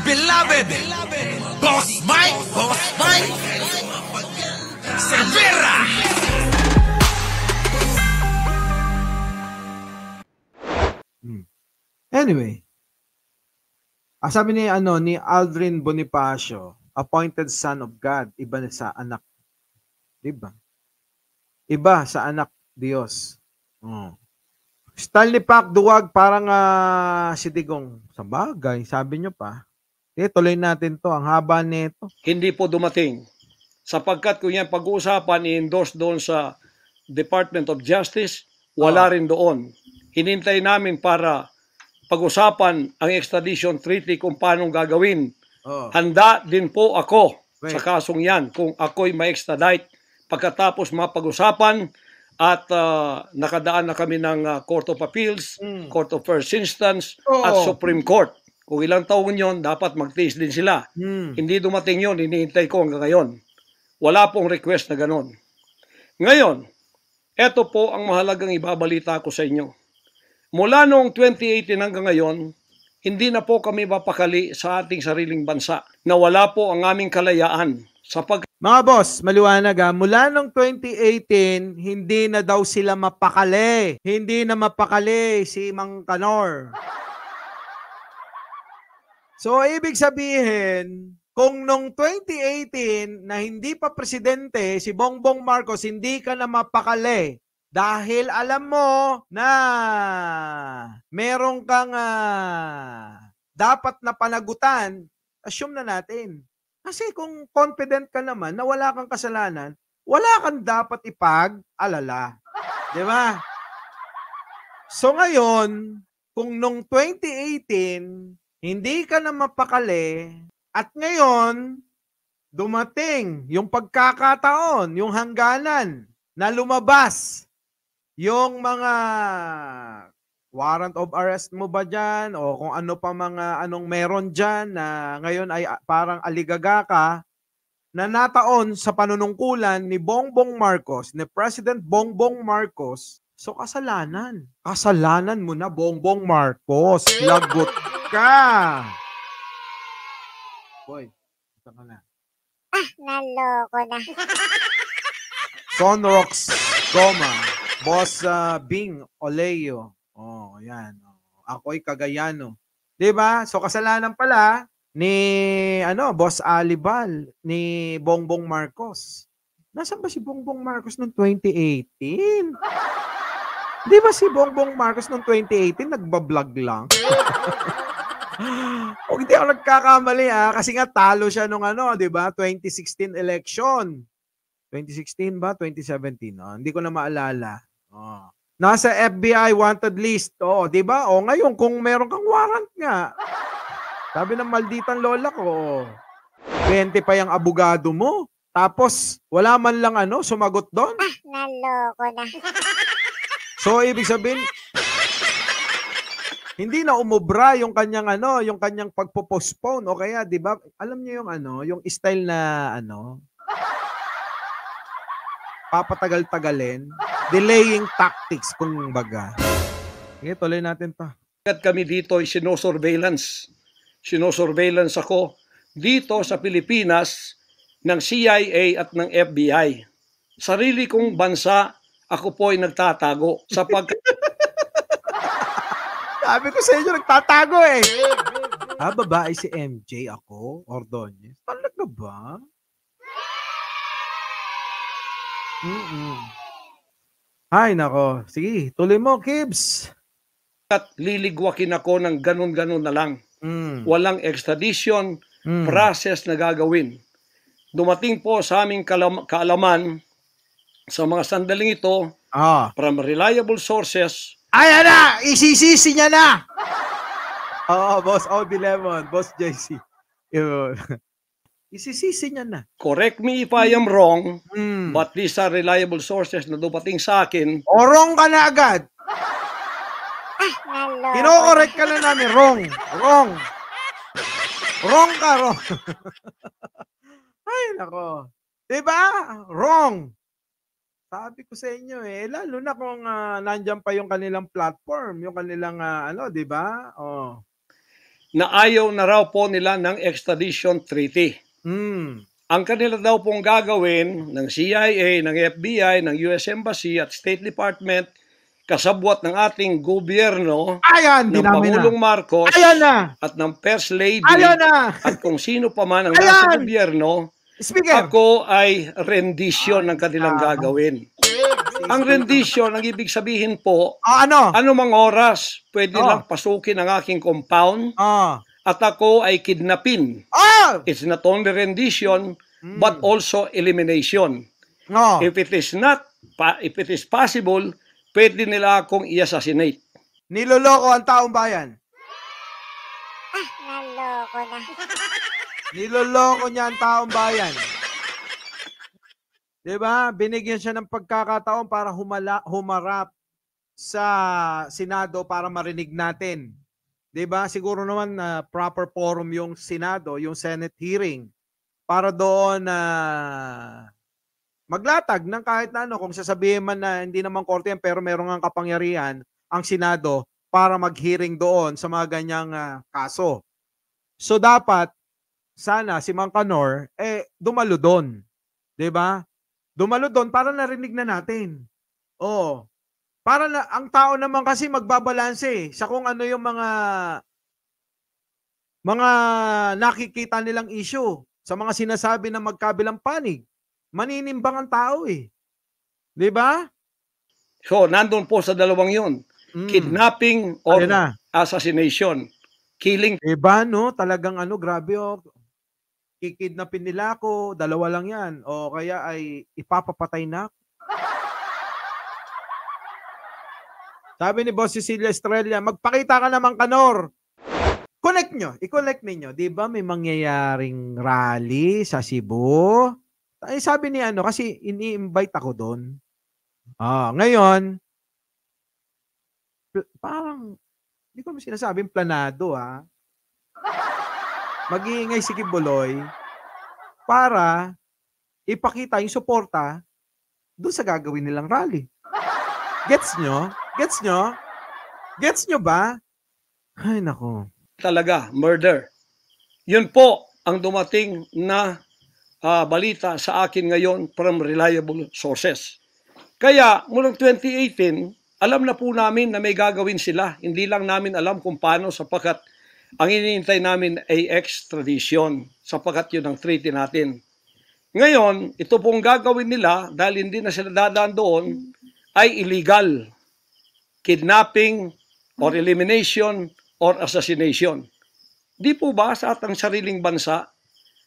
beloved Boss Mike Cervera. Anyway, sabi ni Aldrin Bonifacio, appointed son of God, iba na sa anak. Diba? Iba sa anak Diyos. Stanley Pac Duwag, parang si Digong. Sa bagay, sabi nyo pa. Tuloy natin to. Ang haba nito. Hindi po dumating. Sapagkat kung yan pag-uusapan, i-endorse doon sa Department of Justice, wala rin doon. Hinintay namin para pag-usapan ang extradition treaty kung paano gagawin. Handa din po ako sa kasong yan kung ako'y ma-extradite pagkatapos mapag-usapan at nakadaan na kami ng Court of Appeals, Court of First Instance at Supreme Court. Kung ilang taon yon, dapat magtiis din sila. Hindi dumating yon, hinihintay ko hanggang ngayon. Wala pong request na ganon. Ngayon, eto po ang mahalagang ibabalita ko sa inyo. Mula noong 2018 hanggang ngayon, hindi na po kami mapakali sa ating sariling bansa na wala po ang aming kalayaan. Mga boss, maliwanag mula noong 2018, hindi na daw sila mapakali. Hindi na mapakali si Mang Kanor. So, ibig sabihin, kung noong 2018 na hindi pa presidente si Bongbong Marcos, hindi ka na mapakali. Dahil alam mo na meron kang dapat na panagutan, assume na natin. Kasi kung confident ka naman na wala kang kasalanan, wala kang dapat ipag-alala. Di ba? So ngayon, kung nung 2018, hindi ka na mapakali, at ngayon, dumating yung pagkakataon, yung hangganan na lumabas yung mga warrant of arrest mo ba dyan o kung ano pa mga anong meron dyan na ngayon ay parang aligaga ka na nataon sa panunungkulan ni Bongbong Marcos, ni President Bongbong Marcos. So kasalanan. Kasalanan mo na, Bongbong Marcos. Lagot ka. Boy, ito ka na. Naloko na. Sonrox Goma. Boss Bing Oleo. Yan. Ako'y Cagayano. 'Di ba? So kasalanan pala ni Boss Alibal ni Bongbong Marcos. Nasaan ba si Bongbong Marcos noong 2018? 'Di ba si Bongbong Marcos noong 2018 nagba-vlog lang? O hindi ako nagkakamali kasi nga talo siya nung 'di ba? 2016 election. 2016 ba? 2017? Hindi ko na maalala. Nasa FBI wanted list. 'Di ba? Ngayon kung meron kang warrant nga. Sabi ng malditan lola ko, 20 pa yung abogado mo. Tapos wala man lang sumagot doon. Naloko na. So ibig sabihin, hindi na umubra yung kanyang yung kanyang pagpo-postpone o kaya 'di ba? Alam niyo yung yung style na papatagal-tagalin, delaying tactics kung baga. Sige, tuloy natin 'to. Kami dito ay sinosurveillance. Sinosurveillance ako dito sa Pilipinas ng CIA at ng FBI. Sarili kong bansa, ako po ay nagtatago sapagkat sabi ko sa inyo, nagtatago babae si MJ ako, Ordonez. Talaga ba? Ay, nako. Sige, tuloy mo, Kibs. At liligwakin ako ng ganun-ganun na lang. Walang extradition process na gagawin. Dumating po sa aming kaalaman sa mga sandaling ito from reliable sources. Ayan na! Isisisi niya na! Boss Audi Lemon, Boss JC. Isisisi niya na. Correct me if I am wrong, but these are reliable sources na dumating sa akin. Wrong ka na agad. Kino-correct ka na namin. Wrong. Wrong ka, wrong. Ay, nako. Diba? Wrong. Sabi ko sa inyo lalo na kung nandiyan pa yung kanilang platform, yung kanilang diba? na ayaw na raw po nila ng extradition treaty. Mm. Ang kanila daw pong gagawin ng CIA, ng FBI, ng US Embassy at State Department, kasabwat ng ating gobyerno, Ayan, ng dinami na. Pangulong Marcos Ayan na. at ng First Lady Ayan na. at kung sino pa man ang nasa Ayan. gobyerno, Speaker. ako ay rendition ng kanilang tama. gagawin. Ang rendition, ang ibig sabihin po, Ano? anumang oras pwede Oh. lang pasukin ang aking compound Oh. at ako ay kidnapin. Oh. It's not only rendition but also elimination. Oh. If it is possible, pwede nila akong i-assassinate. Niloloko ang taong bayan. Naloko na. Niloloko niya ang taong bayan. 'Di ba? Binigyan siya ng pagkakataon para humarap sa Senado para marinig natin. 'Di ba? Siguro naman na proper forum yung Senado, yung Senate hearing para doon na maglatag ng kahit na ano, kung sasabihin man na hindi naman korte yan pero meron ngang kapangyarihan ang Senado para mag-hearing doon sa mga ganyang kaso. So dapat sana si Mang Kanor dumalo doon. 'Di ba? Dumalo doon para narinig na natin. Oo. Para na ang tao naman kasi magbabalanse sa kung ano yung mga nakikita nilang issue sa mga sinasabi ng magkabilang panig. Maninimbang ang tao eh. 'Di ba? So, nandun po sa dalawang yun. Kidnapping or Ayun na. assassination. Killing. Diba, no? Talagang grabe kikidnapin nila ako, dalawa lang yan. O kaya ay ipapapatay na ako. Sabi ni Boss Cecilia Estrella, magpakita ka naman, Kanor. Connect nyo, i-connect ninyo. Diba may mangyayaring rally sa Cebu? Ay, sabi ni kasi ini-invite ako doon. Ngayon, parang, hindi ko sinasabing planado mag-iingay si Kibuloy para ipakita yung suporta doon sa gagawin nilang rally. Gets nyo? Gets nyo? Gets nyo ba? Ay, nako. Talaga, murder. Yun po ang dumating na balita sa akin ngayon from reliable sources. Kaya, mulang 2018, alam na po namin na may gagawin sila. Hindi lang namin alam kung paano sapagkat ang iniintay namin ay extradition sapagkat yun ang treaty natin. Ngayon, ito pong gagawin nila dahil hindi na sila dadaan doon ay illegal. Kidnapping or elimination or assassination. Di po ba sa atang sariling bansa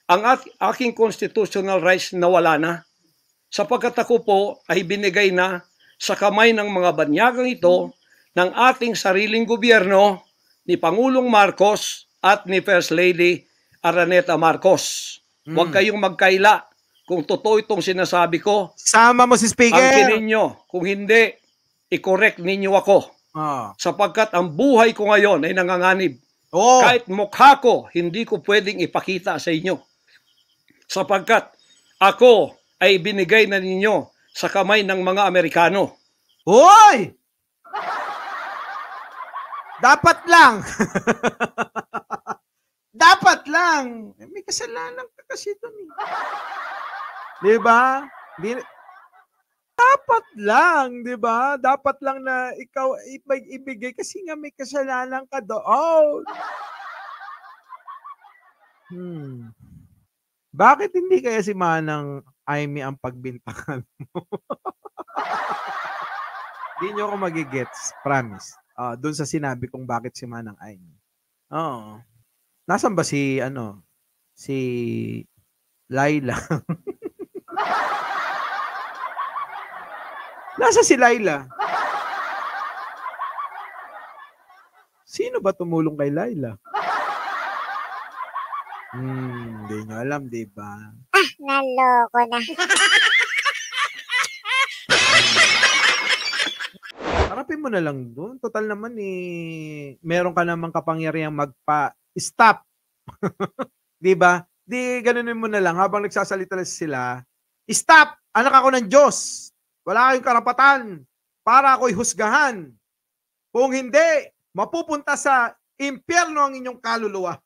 ang aking constitutional rights nawala na? Sapagkat ako po ay binigay na sa kamay ng mga banyagang ito ng ating sariling gobyerno ni Pangulong Marcos at ni First Lady Araneta Marcos. Huwag kayong magkaila kung totoo itong sinasabi ko. Sama mo si Speaker. Angkinin nyo. Kung hindi, i-correct ninyo ako. Sapagkat ang buhay ko ngayon ay nanganganib. Kahit mukha ko, hindi ko pwedeng ipakita sa inyo. Sapagkat ako ay binigay na ninyo sa kamay ng mga Amerikano. Hoy! Dapat lang. Dapat lang. May kasalanan ka kasi doon eh. Di ba? Dapat lang, di ba? Dapat lang na ikaw ibigay kasi nga may kasalanan ka doon. Bakit hindi kaya si Manang Aimee ang pagbintangan mo? Hindi nyo ako magigets, promise. Doon sa sinabi kong bakit si Manang Aimee. Oo. Nasaan ba si Laila? Nasa si Laila? Sino ba tumulong kay Laila? Hindi nyo alam, di ba? Naloko na. Harapin mo na lang doon. Total naman meron ka namang kapangyarihang magpa-stop. Di ba? Di ganunin mo na lang habang nagsasalita sila. Stop! Anak ako ng Diyos. Wala kayong karapatan para ako'y husgahan. Kung hindi, mapupunta sa impyerno ang inyong kaluluwa.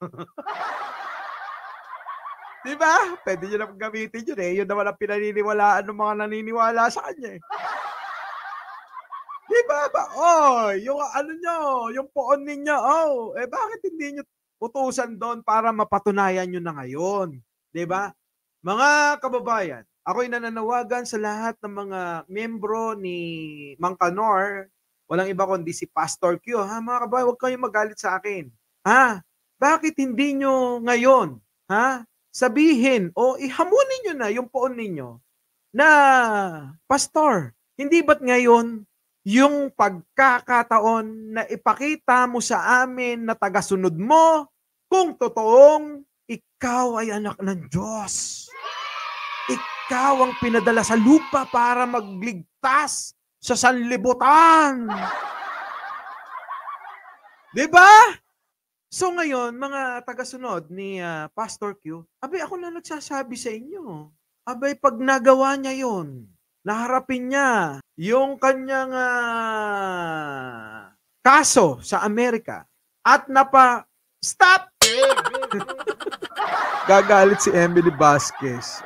Di ba? Pwede nyo lang gamitin yun eh. Yun naman ang pinaniniwalaan ng mga naniniwala sa kanya eh. Di ba? Yung ano nyo, yung poon ninyo, bakit hindi nyo utusan doon para mapatunayan nyo na ngayon? Di ba? Mga kababayan, ako'y nananawagan sa lahat ng mga miyembro ni Mang Kanor, walang iba kundi si Pastor Q. Ha, mga kababayan, huwag kayong magalit sa akin. Ha? Bakit hindi nyo ngayon, sabihin o ihamunin nyo na yung poon ninyo na, Pastor, hindi ba't ngayon yung pagkakataon na ipakita mo sa amin na tagasunod mo kung totoong ikaw ay anak ng Diyos. Ikaw ang pinadala sa lupa para magligtas sa sanlibutan. Diba? So ngayon, mga tagasunod ni Pastor Q, abay ako na nagsasabi sa inyo. Abay pag nagawa niya yon, naharapin niya yung kanyang kaso sa Amerika at stop! Gagalit si Emily Vasquez.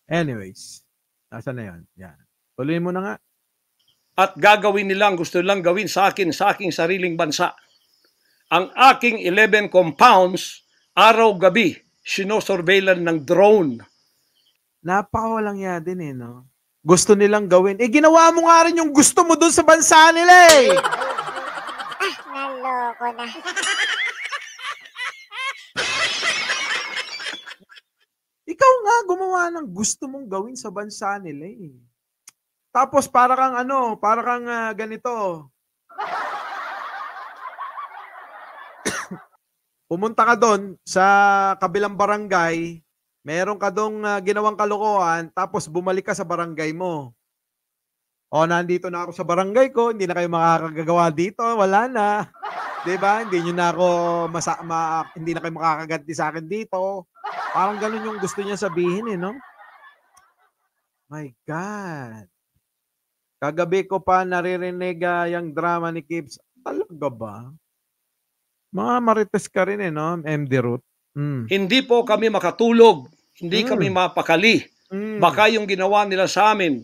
Anyways, nasa na yun? Yan. Tuloy mo na nga. At gagawin nilang gusto nilang gawin sa akin, sa aking sariling bansa. Ang aking 11 compounds, araw-gabi, sinosurveillan ng drone. Napakawalang ya din no? Gusto nilang gawin. Ginawa mo nga rin yung gusto mo dun sa bansa nila eh. Naloko na. Ikaw nga gumawa ng gusto mong gawin sa bansa nila eh. Tapos para kang ganito. Pumunta ka doon sa kabilang barangay, meron ka doon ginawang kalokohan, tapos bumalik ka sa barangay mo. Nandito na ako sa barangay ko, hindi na kayo makakagawa dito, wala na. 'Di ba? Hindi niyo na ako hindi na kayo makakaganti sa akin dito. Parang ganun yung gusto niya sabihin no? My God. Kagabi ko pa naririnig yung drama ni Kibbs. Talaga ba? Mga marites ka rin no? MD Ruth. Hindi po kami makatulog. Hindi kami mapakali. Baka yung ginawa nila sa amin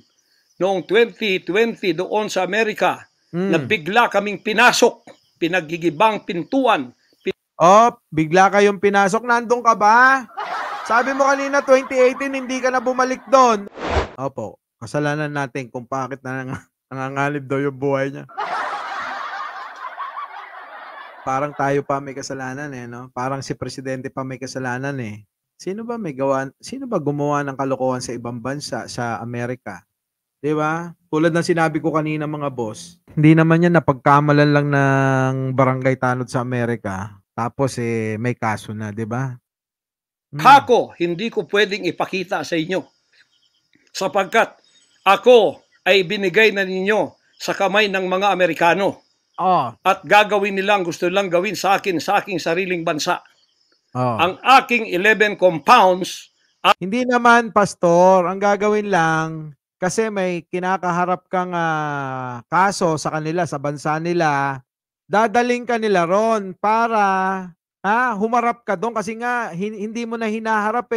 noong 2020 doon sa Amerika na bigla kaming pinasok, pinagigibang pintuan. Bigla kayong pinasok. Nandun ka ba? Sabi mo kanina 2018 hindi ka na bumalik doon. Opo, kasalanan natin kung bakit nangangalib daw yung buhay niya. Parang tayo pa may kasalanan no? Parang si presidente pa may kasalanan Sino ba gumawa ng kalokohan sa ibang bansa sa Amerika? 'Di ba? Tulad ng sinabi ko kanina mga boss, hindi naman yan napagkamalan lang ng barangay tanod sa Amerika. Tapos may kaso na, 'di ba? Ako, hindi ko pwedeng ipakita sa inyo sapagkat ako ay binigay na ninyo sa kamay ng mga Amerikano. At gagawin nilang gusto nilang gawin sa akin, sa aking sariling bansa. Ang aking 11 compounds. Hindi naman, Pastor. Ang gagawin lang, kasi may kinakaharap kang kaso sa kanila, sa bansa nila, dadaling ka nila ron para humarap ka doon kasi nga hindi mo na hinaharap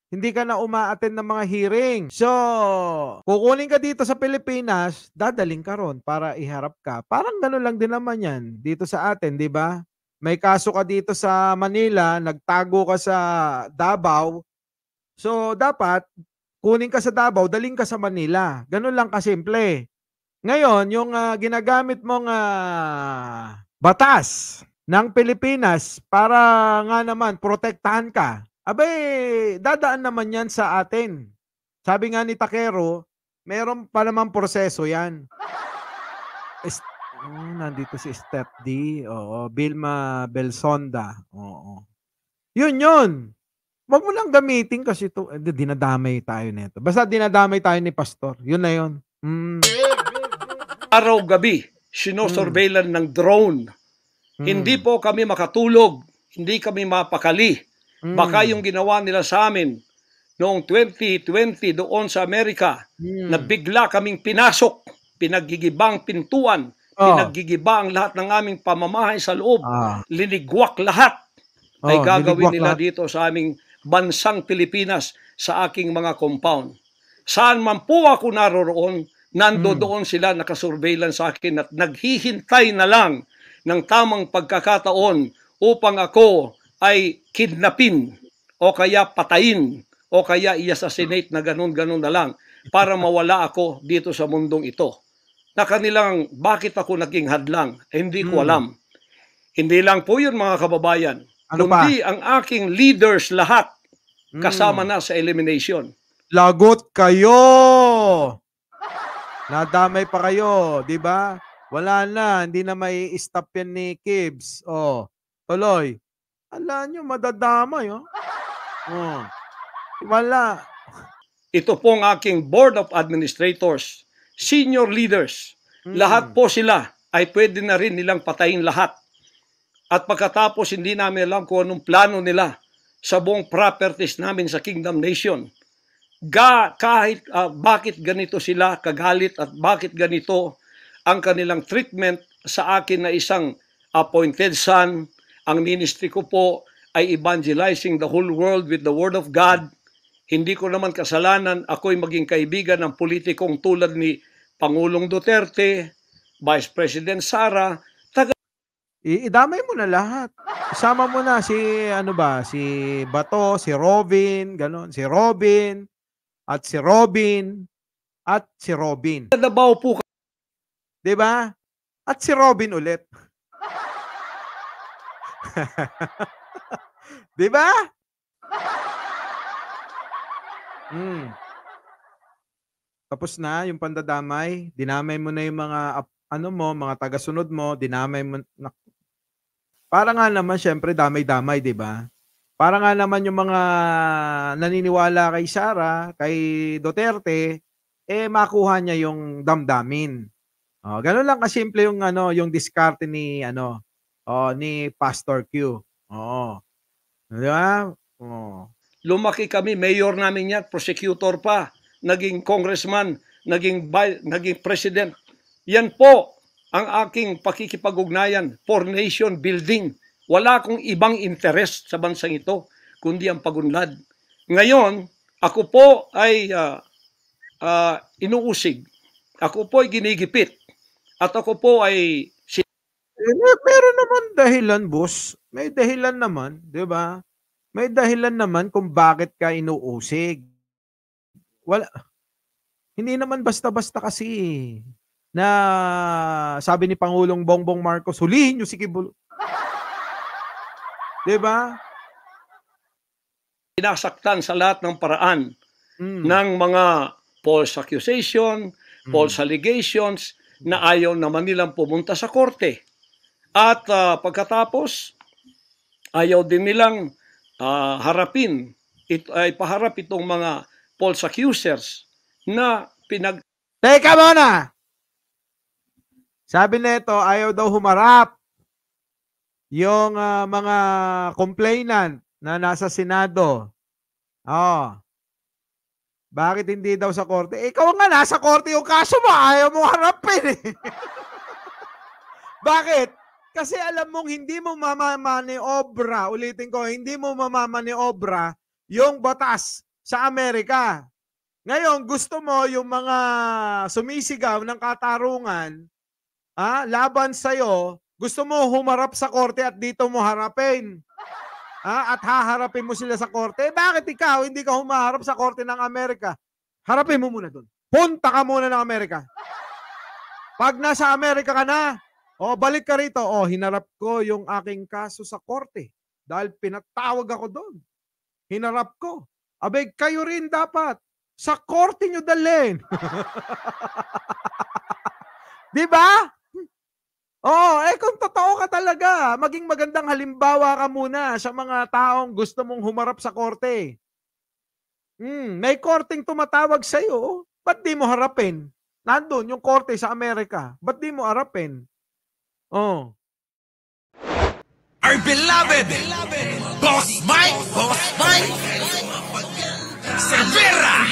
Hindi ka na uma-attend ng mga hearing. So, kukunin ka dito sa Pilipinas, dadaling ka ron para iharap ka. Parang gano'n lang din naman yan dito sa atin, di ba? May kaso ka dito sa Manila, nagtago ka sa Davao. So, dapat, kunin ka sa Davao, daling ka sa Manila. Gano'n lang kasimple. Ngayon, yung ginagamit mong batas ng Pilipinas para nga naman protektahan ka, abay, dadaan naman yan sa atin. Sabi nga ni Takero, meron pa naman proseso yan. Nandito si Step D. Vilma Belsonda. Yun. Wag mo lang gamitin kasi ito. Dinadamay tayo nito. Basta dinadamay tayo ni Pastor. Yun na yun. Araw-gabi, sinosurveillan ng drone. Hindi po kami makatulog. Hindi kami mapakali. Baka yung ginawa nila sa amin noong 2020 doon sa Amerika na bigla kaming pinasok, pinagigibang pintuan, pinaggigiba ang lahat ng aming pamamahay sa loob, linigwak lahat, ay gagawin nila dito sa aming bansang Pilipinas, sa aking mga compound. Saan man po ako naroroon, nandoon sila nakasurveillance sa akin at naghihintay na lang ng tamang pagkakataon upang ako ay kidnapin o kaya patayin o kaya i-assassinate na ganun-ganun na lang para mawala ako dito sa mundong ito. Na kanilang bakit ako naging hadlang, hindi ko alam. Hindi lang po yun mga kababayan, kundi ang aking leaders lahat kasama na sa elimination. Lagot kayo! Nadamay pa kayo, di ba? Wala na, hindi na may stop yan ni Kibs. Tuloy. Alam nyo, madadamay, Wala. Ito pong aking Board of Administrators, senior leaders, lahat po sila ay pwede na rin nilang patayin lahat. At pagkatapos hindi namin alam kung anong plano nila sa buong properties namin sa Kingdom Nation. Kahit bakit ganito sila kagalit at bakit ganito ang kanilang treatment sa akin na isang appointed son. Ang ministry ko po ay evangelizing the whole world with the Word of God. Hindi ko naman kasalanan ako'y maging kaibigan ng politikong tulad ni Pangulong Duterte, Vice President Sara. Idamay mo na lahat. Isama mo na si si Bato, si Robin, ganon, si Robin, at si Robin, at si Robin. Dabaw po. 'Di ba? At si Robin ulit. 'Di ba? Tapos na yung pandadamay, dinamay mo na yung mga mga taga-sunod mo, dinamay mo na. Para nga naman syempre damay-damay, 'di ba? Para nga naman yung mga naniniwala kay Sara, kay Duterte, makuha niya yung damdamin. Ganun lang kasimple yung yung diskarte ni ni Pastor Q. Di ba? Lumaki kami, mayor namin yan, prosecutor pa, naging congressman, naging president. Yan po ang aking pakikipag-ugnayan for nation building. Wala akong ibang interest sa bansang ito, kundi ang pagunlad. Ngayon, ako po ay inuusig. Ako po ay ginigipit. At ako po ay... Meron naman dahilan, boss. May dahilan naman, di ba? May dahilan naman kung bakit ka inuusig. Wala. Hindi naman basta-basta kasi na sabi ni Pangulong Bongbong Marcos, hulihin nyo si Kibuloy. Diba? Sinasaktan sa lahat ng paraan ng mga false accusation, false allegations na ayaw naman nilang pumunta sa korte. At pagkatapos, ayaw din nilang harapin, ipaharap itong mga false accusers na Teka muna! Sabi nito, ayaw daw humarap yung mga complainant na nasa Senado. Bakit hindi daw sa korte? Ikaw nga nasa korte yung kaso mo, ayaw mo harapin eh. Bakit? Kasi alam mong hindi mo mamamaniobra, ulitin ko, hindi mo mamamaniobra yung batas sa Amerika. Ngayon, gusto mo yung mga sumisigaw ng katarungan, laban sa'yo, gusto mo humarap sa korte at dito mo harapin. At haharapin mo sila sa korte. Bakit ikaw hindi ka humaharap sa korte ng Amerika? Harapin mo muna doon. Punta ka muna ng Amerika. Pag nasa Amerika ka na, balik ka rito. Hinarap ko yung aking kaso sa korte. Dahil pinatawag ako doon. Hinarap ko. Abay, kayo rin dapat. Sa korte nyo dalhin. Di ba? Kung totoo ka talaga, maging magandang halimbawa ka muna sa mga taong gusto mong humarap sa korte. May korteng tumatawag sa'yo, ba't di mo harapin? Nandun yung korte sa Amerika, ba't di mo harapin? Our beloved Boss Mike Cervera.